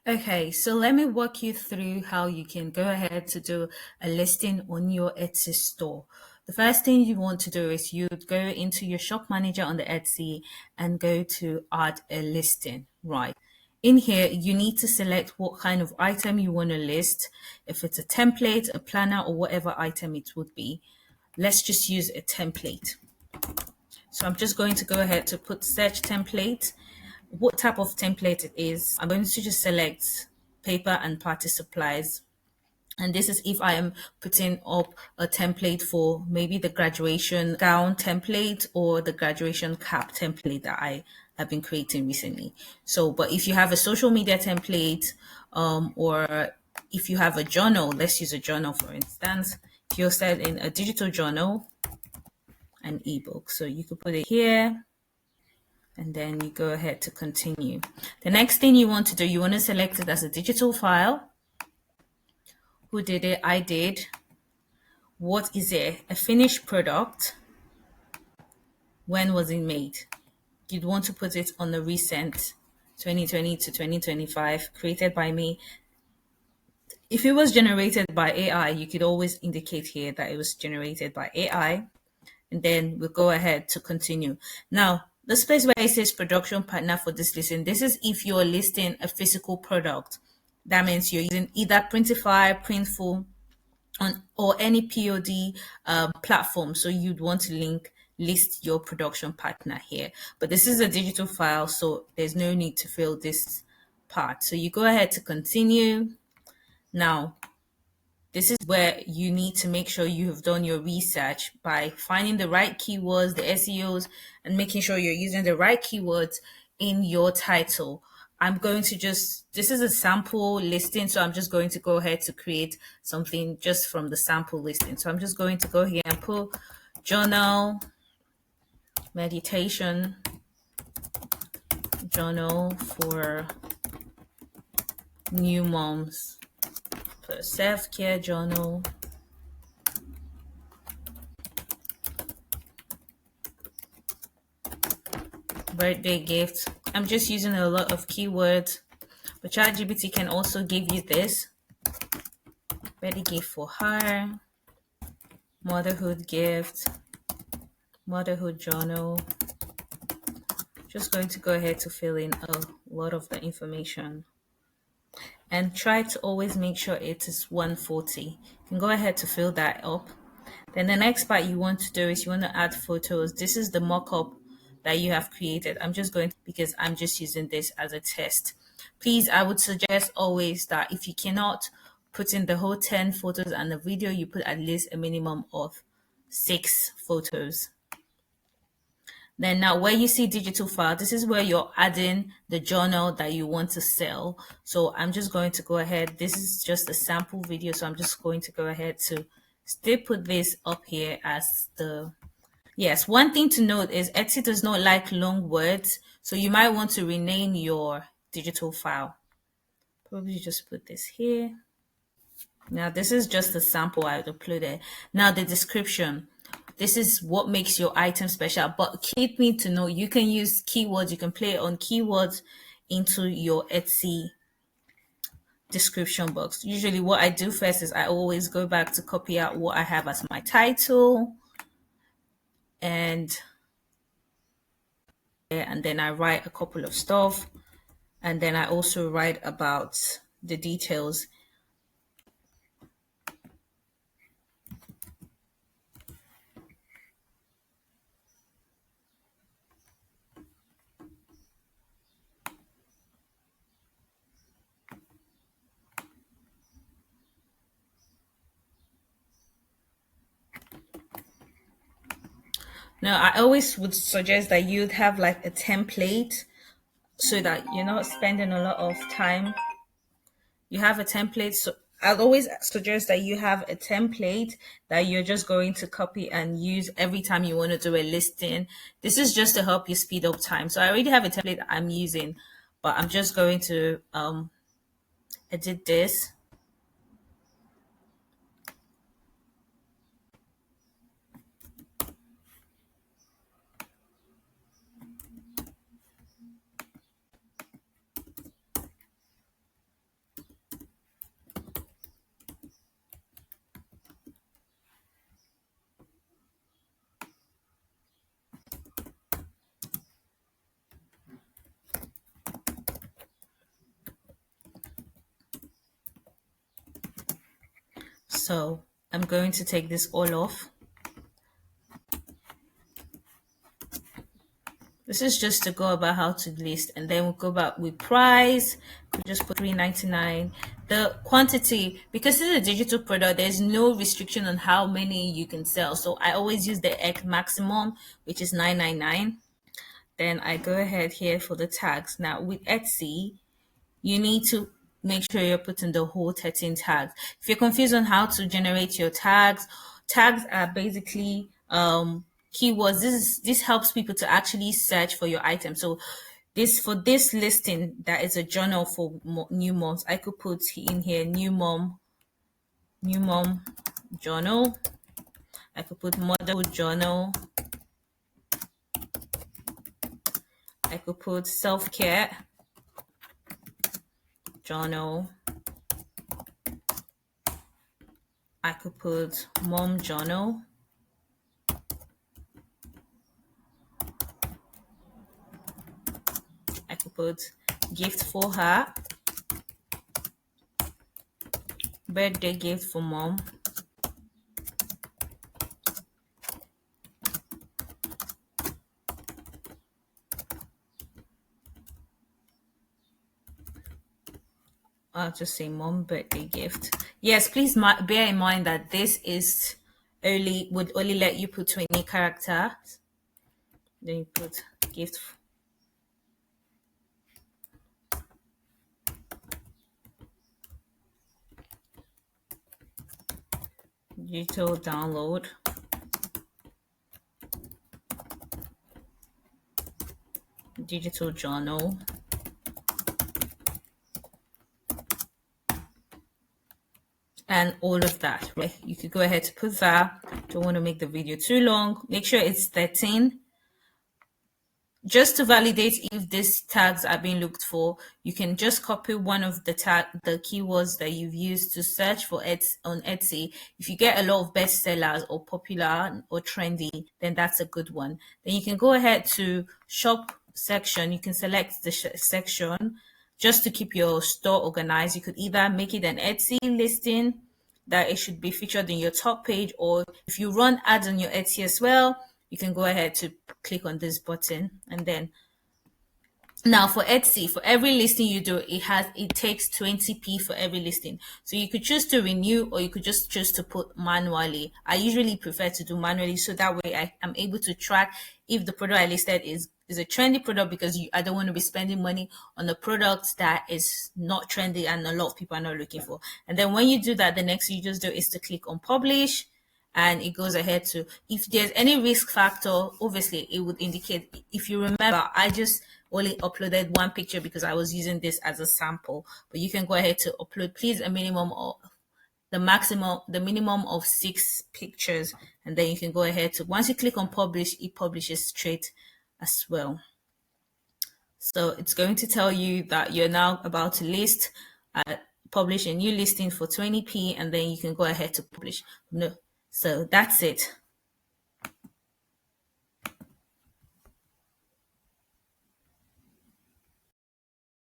Okay, so let me walk you through how you can go ahead to do a listing on your Etsy store. The first thing you want to do is you'd go into your shop manager on the Etsy and go to add a listing, right? In here, you need to select what kind of item you want to list. If it's a template, a planner, or whatever item it would be. Let's just use a template. So I'm just going to go ahead to put search template. What type of template it is, I'm going to just select paper and party supplies. And this is if I am putting up a template for maybe the graduation gown template or the graduation cap template that I have been creating recently. So, but if you have a social media template, or if you have a journal, let's use a journal for instance. If you're selling a digital journal, an ebook, so you could put it here and then you go ahead to continue. The next thing you want to do, you want to select it as a digital file. Who did it? I did. What is it? A finished product. When was it made? You'd want to put it on the recent 2020 to 2025, created by me. If it was generated by AI, you could always indicate here that it was generated by AI. And then we'll go ahead to continue. Now, the space where it says production partner for this listing, this is if you're listing a physical product. That means you're using either Printify, Printful, or any POD platform. So you'd want to list your production partner here. But this is a digital file, so there's no need to fill this part. So you go ahead to continue. Now, this is where you need to make sure you have done your research by finding the right keywords, the SEOs, and making sure you're using the right keywords in your title. I'm going to this is a sample listing, so I'm just going to go ahead to create something just from the sample listing. So I'm just going to go here and put journal, meditation, journal for new moms, put self-care journal, birthday gift. I'm just using a lot of keywords, but ChatGPT can also give you this. Birthday gift for her, motherhood gift, motherhood journal. Just going to go ahead to fill in a lot of the information. And try to always make sure it is 140. You can go ahead to fill that up. Then the next part you want to do is you want to add photos. This is the mock-up that you have created. I'm just going to, because I'm just using this as a test. Please, I would suggest always that if you cannot put in the whole 10 photos and the video, you put at least a minimum of 6 photos. Then now where you see digital file, this is where you're adding the journal that you want to sell. So I'm just going to go ahead. This is just a sample video. So I'm just going to go ahead to still put this up here as the, yes, one thing to note is Etsy does not like long words. So you might want to rename your digital file. Probably just put this here. Now this is just a sample I uploaded. Now the description. This is what makes your item special, but keep me to know you can use keywords, you can play on keywords into your Etsy description box. Usually what I do first is I always go back to copy out what I have as my title, and then I write a couple of stuff, and then I also write about the details. Now, I always would suggest that you'd have like a template so that you're not spending a lot of time. You have a template. So I'd always suggest that you have a template that you're just going to copy and use every time you want to do a listing. This is just to help you speed up time. So I already have a template that I'm using, but I'm just going to edit this. So I'm going to take this all off. This is just to go about how to list, and then we'll go back with price. We just put $3.99. The quantity, because this is a digital product, there's no restriction on how many you can sell. So I always use the X maximum, which is $9.99. Then I go ahead here for the tags. Now with Etsy, you need to make sure you're putting the whole 13 tags. If you're confused on how to generate your tags, tags are basically keywords. This helps people to actually search for your item. So this listing that is a journal for new moms, I could put in here new mom journal. I could put motherhood journal. I could put self-care journal. I could put mom journal. I could put gift for her, birthday gift for mom, I'll just say mom birthday gift. Yes, please bear in mind that this is would only let you put 20 characters. Then you put gift. Digital download. Digital journal. And all of that, right? You could go ahead to put that. Don't want to make the video too long. Make sure it's 13. Just to validate if these tags are being looked for, you can just copy one of the keywords that you've used to search for on Etsy. If you get a lot of bestsellers or popular or trendy, then that's a good one. Then you can go ahead to shop section. You can select the section just to keep your store organized. You could either make it an Etsy listing that it should be featured in your top page, or if you run ads on your Etsy as well, you can go ahead to click on this button. And then now for Etsy, for every listing you do, it takes 20p for every listing. So you could choose to renew, or you could just choose to put manually. I usually prefer to do manually, so that way I am able to track if the product I listed is a trendy product, because I don't want to be spending money on a product that is not trendy and a lot of people are not looking for. And then when you do that, the next thing you just do is to click on publish, and it goes ahead to, if there's any risk factor, obviously it would indicate. If you remember, I just only uploaded one picture because I was using this as a sample, but you can go ahead to upload, please, a minimum of the minimum of 6 pictures, and then you can go ahead to, once you click on publish, it publishes straight as well. So it's going to tell you that you're now about to list, publish a new listing for 20p, and then you can go ahead to publish. No, so that's it.